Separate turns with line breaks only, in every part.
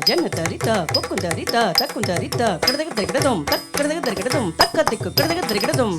ஜன்ன தரிதா கொக்குந்தரிதா தக்குந்தரிதா கிடதக தரிகிடதும் தக்கடதக தரிகிடதும் தக்கத்திக்கு கிடதக தரிகிடதும்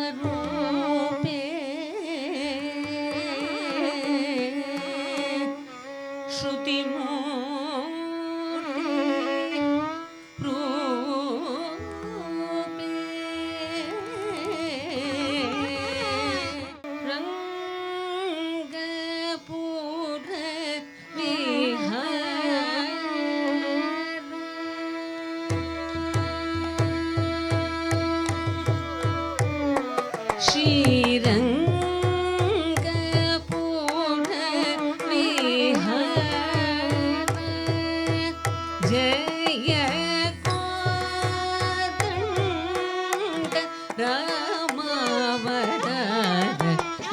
ब्रह्मस्वरूपे ஸ்ரீரங்கபுர விஹார ஜய கோதண்ட ராமாவதார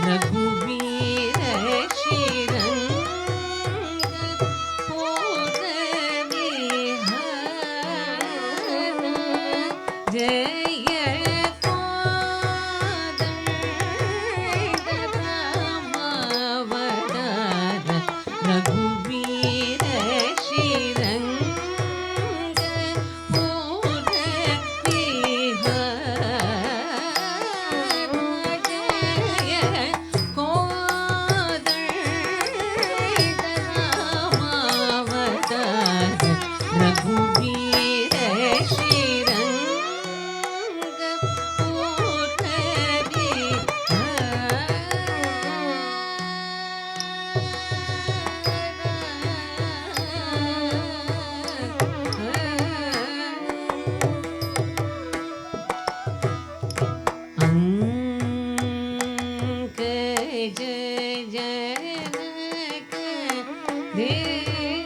ரகுவீர ஸ்ரீரங்கபுர விஹார ஜய கோதண்ட ராமாவதார ரகுவீர ஸ்ரீரங்கபுர விஹார ஜய கோதண்ட ராமாவதார ரகுவீர ஸ்ரீரங்கபுர அங்கஜ ஜனக தேவகங்கஜ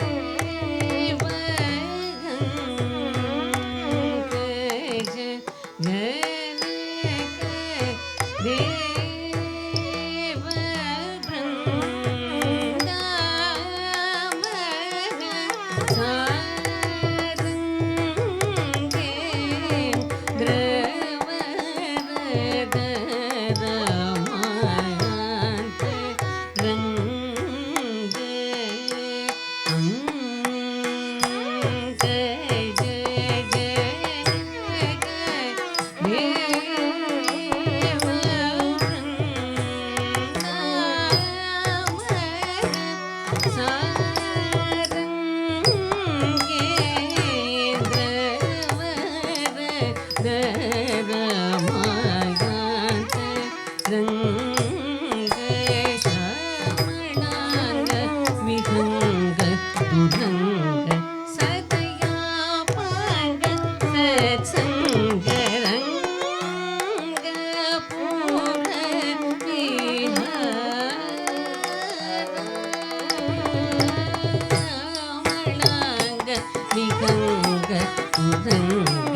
ஜனக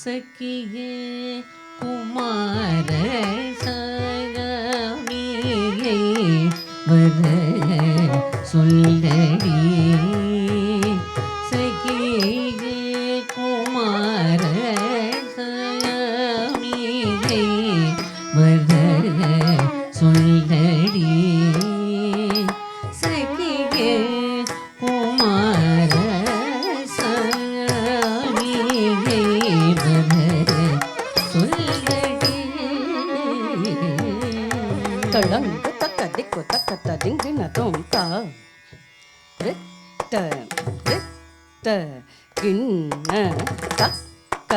சக்கியே குமார சாமியை வர சொல்லடி சக்கியே குமார சாமியை வர சொல்லடி சக்கியே குமார
தளங்கு தக்க திக்கு தக்கத்த திங்கின தோம் தா ரித்த ரித்த கிண்ண தக்க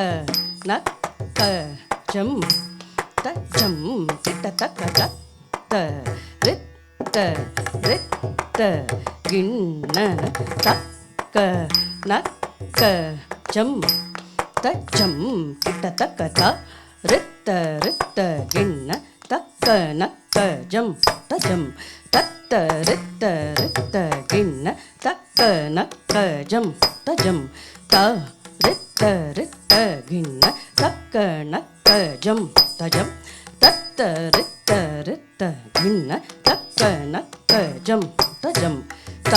நக்க ஜம் தஜம் கிட்ட தக்க தத்த ரித்த ரித்த கிண்ண தக்க நக்க ஜம் தஜம் கிட்ட தக்க த ரித்த ரித்த கிண்ண தக்க நக்க ஜம் தஜம் தத்த ரித்த ரித்த கிண்ண தக்க நக்க ஜம் தஜம் த ரித்த ரித்த கிண்ண தக்க நக்க ஜம் தஜம் தத்த ரித்த ரித்த கிண்ண தக்க நக்க ஜம் தஜம் த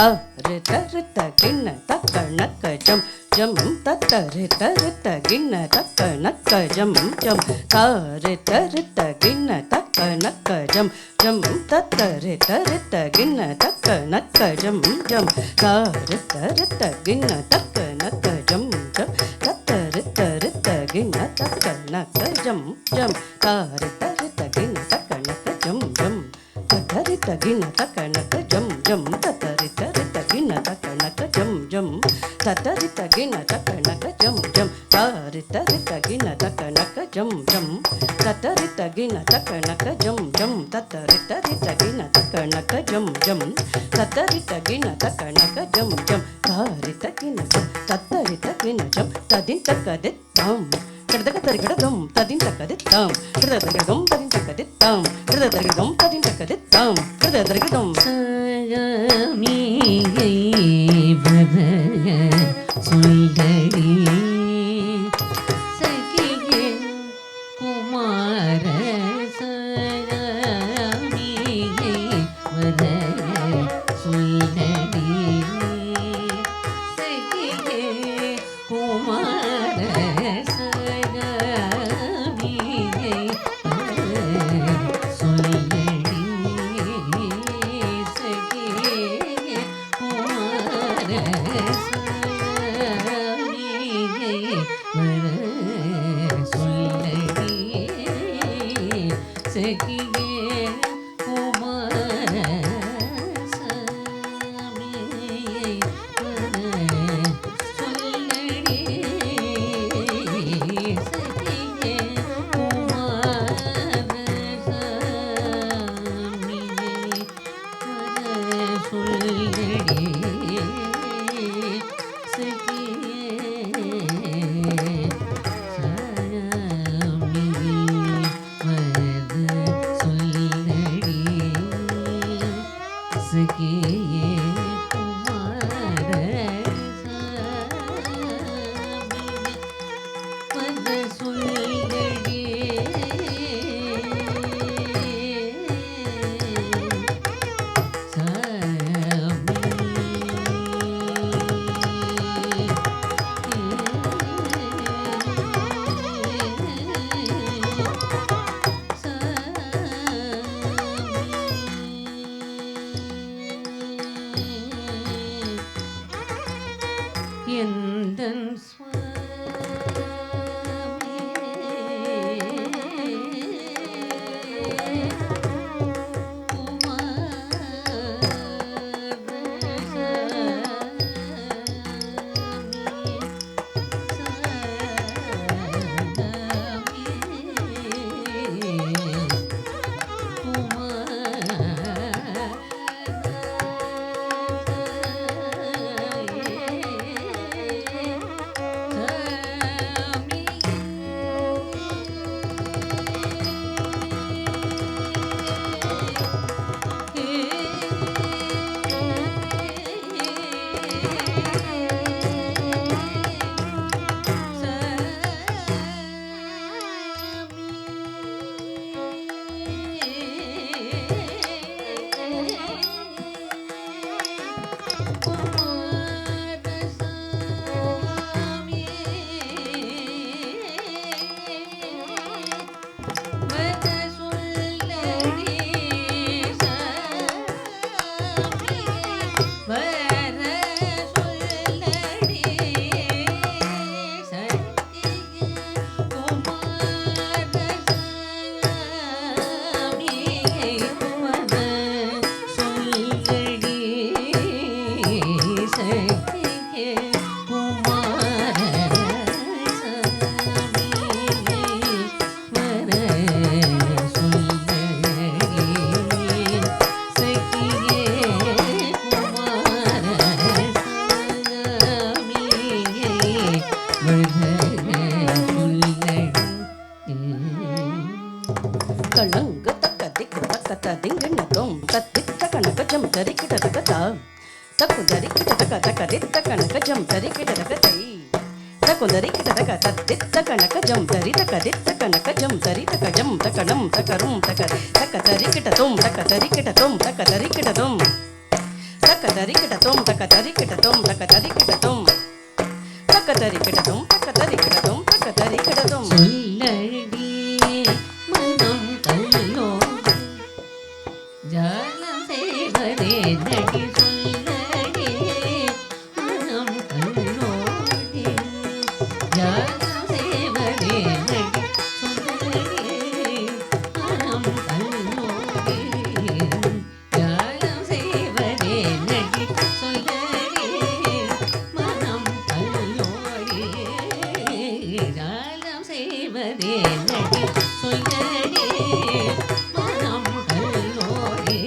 ரித்த ரித்த கிண்ண தக்க நக்க ஜம் ஜம் தத்த ரித்த ரித்த கிண்ண தக்க நக்க ஜம் ஜம் த ரித்த ரித்த கிண்ண தக்க நக்க ஜம் ஜம் தத்த ரித்த ரித்த கிண்ண தக்க நக்க ஜம் ஜம் த ரித்த ரித்த கிண்ண தக்க நக்க ஜம் ஜம் தத்த ரித்த ரித்த கிண்ண தக்க நக்க ஜம் ஜம் த ரித்த ரித்த கிண்ண தக்க நக்க ஜம் ஜம் தத்த ரித்த கிண்ண தக்க நக்க ஜம் ஜம் தத்த ரித்த ரித்த கிண்ண தக்க நக்க ஜம் ஜம் தத்த ரித்த கிண்ண தக்க நக்க ஜம் ஜம் த ரித்த ரித்த கிண்ண தக்க நக்க ஜம் ஜம் தத்த ரித்த கிண்ண தக்க நக்க ஜம் ஜம் தத்த ரித்த ரித்த கிண்ண தக்க நக்க ஜம் ஜம் தத்த ரித்த கிண்ண தக்க நக்க ஜம் ஜம் த ரித்த கிண்ண ஜம் தத்த ரித்த கிண்ண ஜம் ததின் தக்க தித்தாம் கடதக தரிகடதம் ததின் தக்க தித்தாம் கடதக தரிகடதம் ததின் தக்க தித்தாம் கடதக தரிகடதம் ததின் தக்க தித்தாம் கடதக தரிகடதம்
சகமியை வர சொல்லடி சகியே குமார சகமியை வர சொல்லடி சகியே குமார சகமியை சொல்லடி சகியே குமார சகமியை வர சொல்லடி சகியே குமார சகமியை வர சொல்லடி சகியே குமார சகமியை வர சொல்லடி சகியே
திங்கிண்ணத்தோம் தத்தித்த கனகஜம் தரிக்கிட்டதகதா தக்கு தரிக்கிட்டதக கனகஜம் தரிக்கிட்டதகதை தக்கு தரிக்கிட்டதக தத்தித்த கனகஜம் தரிதகதித்த கனகஜம் தரிதகஜம் தகடம் தகரும் தக தக்க தரிக்கிட்டதோம் தக்க தரிக்கிட்டதோம் தக்க தரிக்கிட்டதோம் தக்க தரிக்கிட்டதோம் தக்க தரிக்கிட்டதோம் தக்க தரிக்கிட்டதோம் தக்க தரிக்கிட்டதோம் தக்க தரிக்கிட்டதோம் தக்க தரிக்கிட்டதோம்
சொல்லடி மனம் கல்லோ ஜாலம் செய்வதே நடி சொல்லடி மனம் கல்லோடி ஜாலம் செய்வதே நடி சொல்லடி மனம் கல்லோடி ஜாலம் செய்வதே நடி சொல்லடி மனம் கல்லோடி ஜாலம் செய்வதே நடி சொல்லடி மனம் கல்லோடி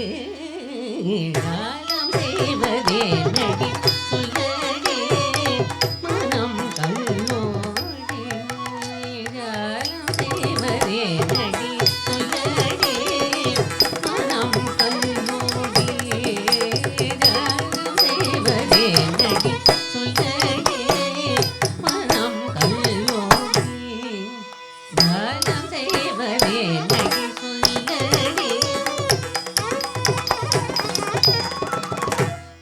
ஜாலம் செய்வதே நடி சொல்லடி மனம் கல்லோடி ஜாலம் செய்வதே நடி சொல்லடி மனம் கல்லோடி ஜாலம் செய்வதே நடி சொல்லடி மனம் கல்லோடி ஜாலம் செய்வதே நடி சொல்லடி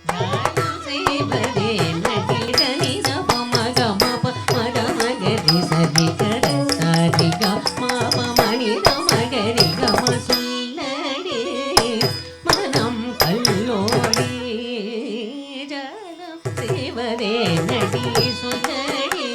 ஜாலம் செய்வதே நடி தனி தப மக மப மத மகரி சரி கர சரி க மப மணி த மகரி கம சொல்லடி மனம் கல்லோடி ஜாலம் செய்வதே நடி சொல்லடி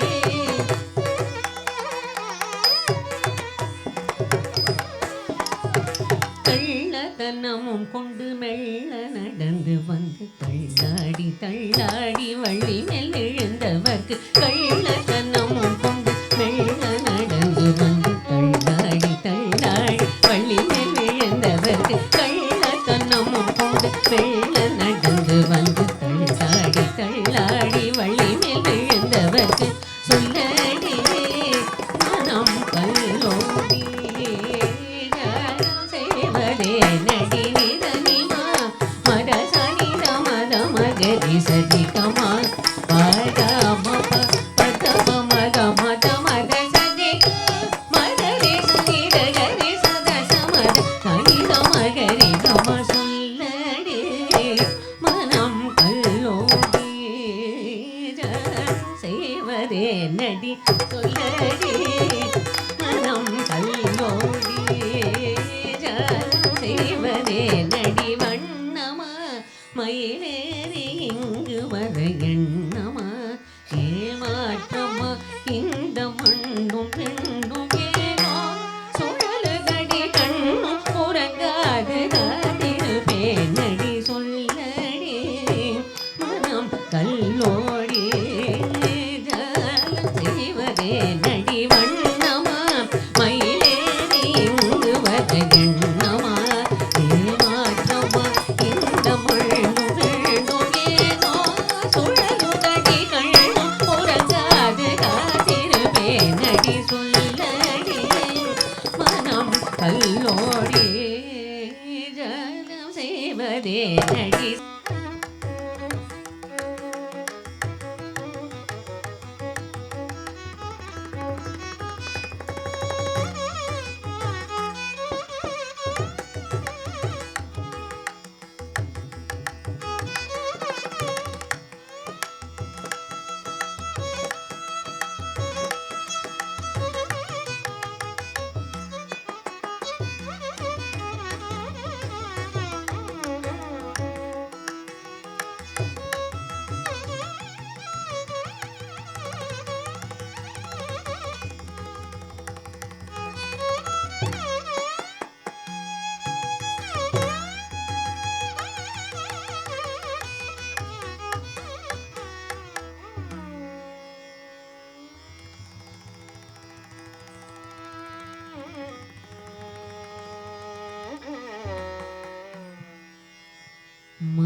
கள்ளத்தனமும் கொண்டு மெல்ல நடந்து வந்து தள்ளாடி தள்ளாடி வள்ளி மேல் எழுந்தவர்க்கு கள்ளத்தனமும் கொண்டு மெல்ல நடந்து வந்து தள்ளாடி தள்ளாடி வள்ளி மேல் எழுந்தவர்க்கு கள்ளத்தனமும் கொண்டு மெல்ல நடந்து வந்து தள்ளாடி தள்ளாடி வள்ளி மேல் எழுந்தவர்க்கு சொல்லடி மனம் கல்லோடி ஜாலம் செய்வதே நடி நிதனிமா மத சனி மத மகரி சரி கமா பத மப பத மத மத மத சரி மகரி சரி ரகரி சத சமத சனி மகரி கம சொல்லடி மனம் கல்லோடி ஜாலம் செய்வதே நடி சொல்லடி மனம் கல்லோடி ஜாலம் செய்வதே நடி வண்ணமா மயிலேறி இங்கு வர எண்ணமா ஏமாற்றமா இந்த மண்ணும் பெண்ணும் ஏனோ சுழலுதடி கண்ணும் உறங்காது காதிருப்பே நடி சொல்லடி மனம் கல்லோடி ஜாலம் செய்வதே நடி வண்ணமா மயிலேறி இங்கு வர எண்ணமா ஏமாற்றமா இந்த மண்ணும் பெண்ணும் ஏனோ சுழலுதடி கண்ணும் உறங்காது காதிருப்பே நடி சொல்லடி மனம் கல்லோடி ஜாலம் செய்வதே நடி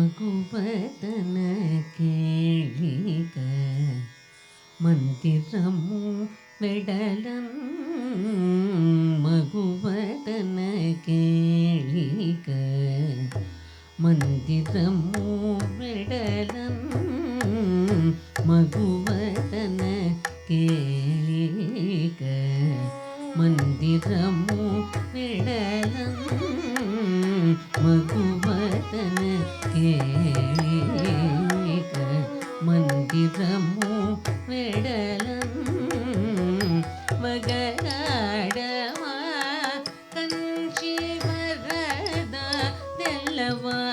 మగువదన కేళిక మందిరము వెడలం మగువదన மகுவதன கேளிக மந்திரமோ விடலம் மகுவதன கேளிக மந்திரமோ விடலம் மகுவதன கேளிக மந்திரமோ விடலம் மகராடமா கஞ்சி வரத தெல்லவாரனூசு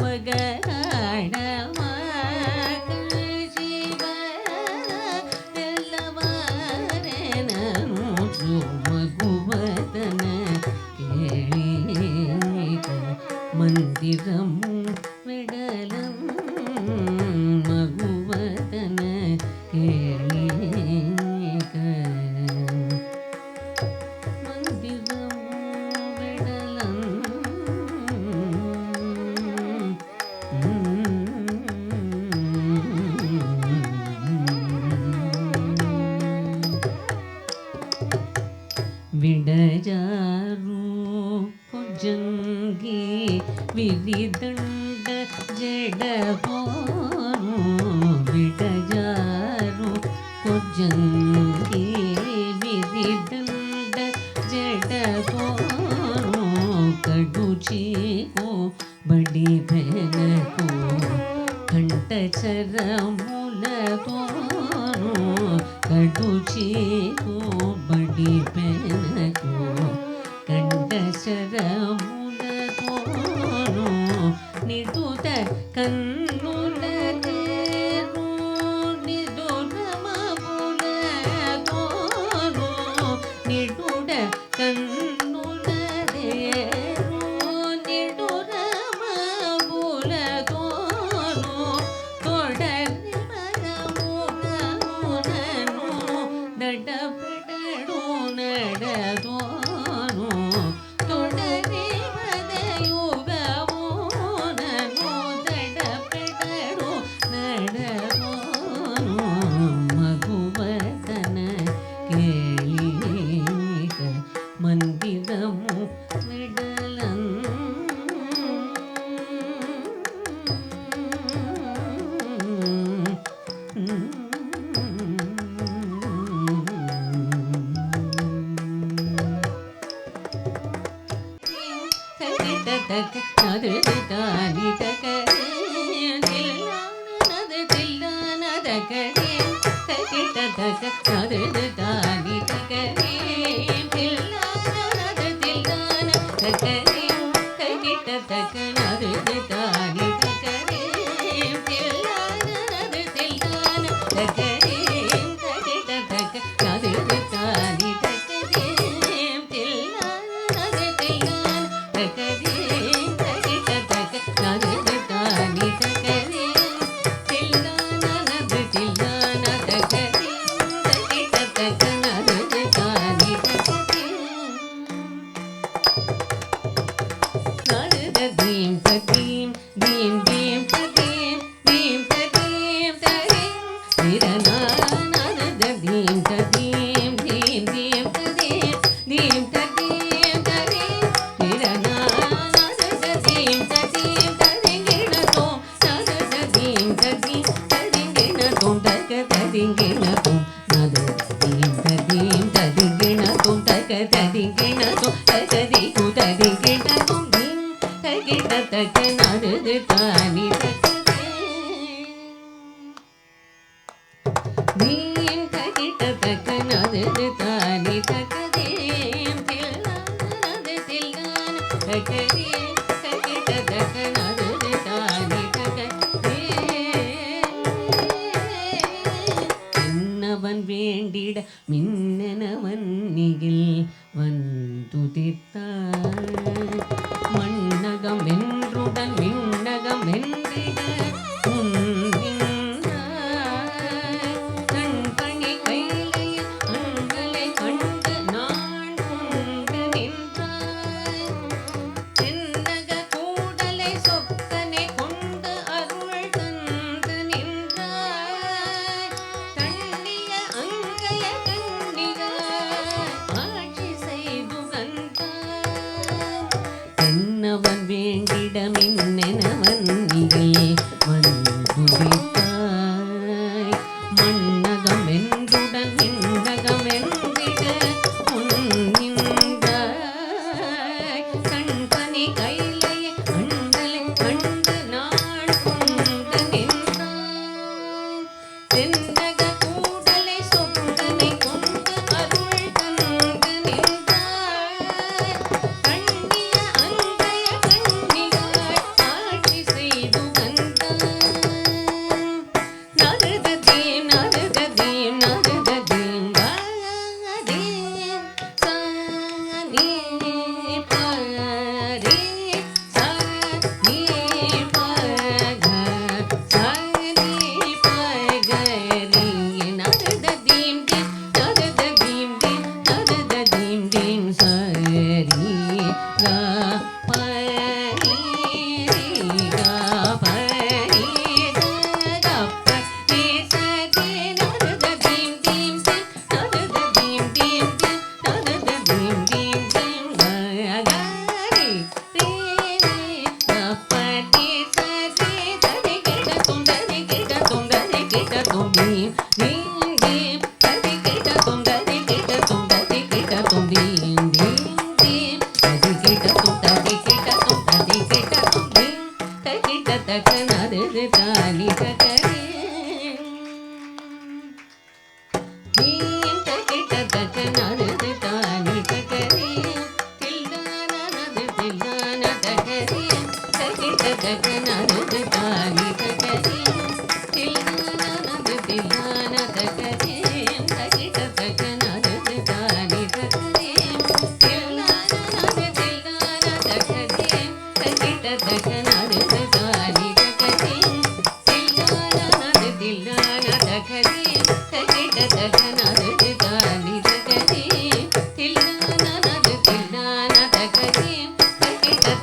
மகராடமா கஞ்சி வரத தெல்லவாரனூசு மகுவதன கேளிக மந்திரமு விடலம் மகுவதன கேளிக மந்திரமு விடலம் விடஜாரு கொஜங்கி விரிதண்ட ஜடபோரு விடஜாரு கொஜங்கி ವಿರಿದಂಡ ಜಡಪೋರು ಕಡುಚಿಕೋ ಬಡಿ ಬೆನಕೋ ಕಂಠಚರ ಮೂಲತೋರು ಕಡುಚಿಕೋ ಬಡಿ ಬೆನಕೋ ಕಂಠಚರ ಮೂಲತೋರು ನಿಡುತ ಕಣ್ಣುಲ மந்திரமு விடலம் தக நது தானி தகரே நது தில்லான தகரே தகிட்ட தக நது தானி தகரே தில்லான நது தில்லான தகரே தகிட்ட தக நது தானி தகரே தில்லான நது தில்லான தகரே தகிட்ட தக நது தானி தகரே தில்லான நது தில்லான தகரே வேண்டிட மின்னனவன் நிகில் வந்துதித்தார் மண்ணகம் வென்றுடன் விண்ணகம் வென்றிட தன்பணி கைலையில் அண்களை கண்டு நான் கொண்டு நின்றாய் தென்னக கூடலை சொக்கனை கொண்டு அருள் தந்து நின்றாய் தண்ணிய அங்கைய கண்ணிக ஆட்சி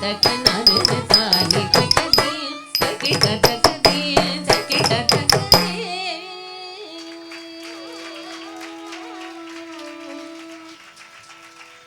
தக்க நறு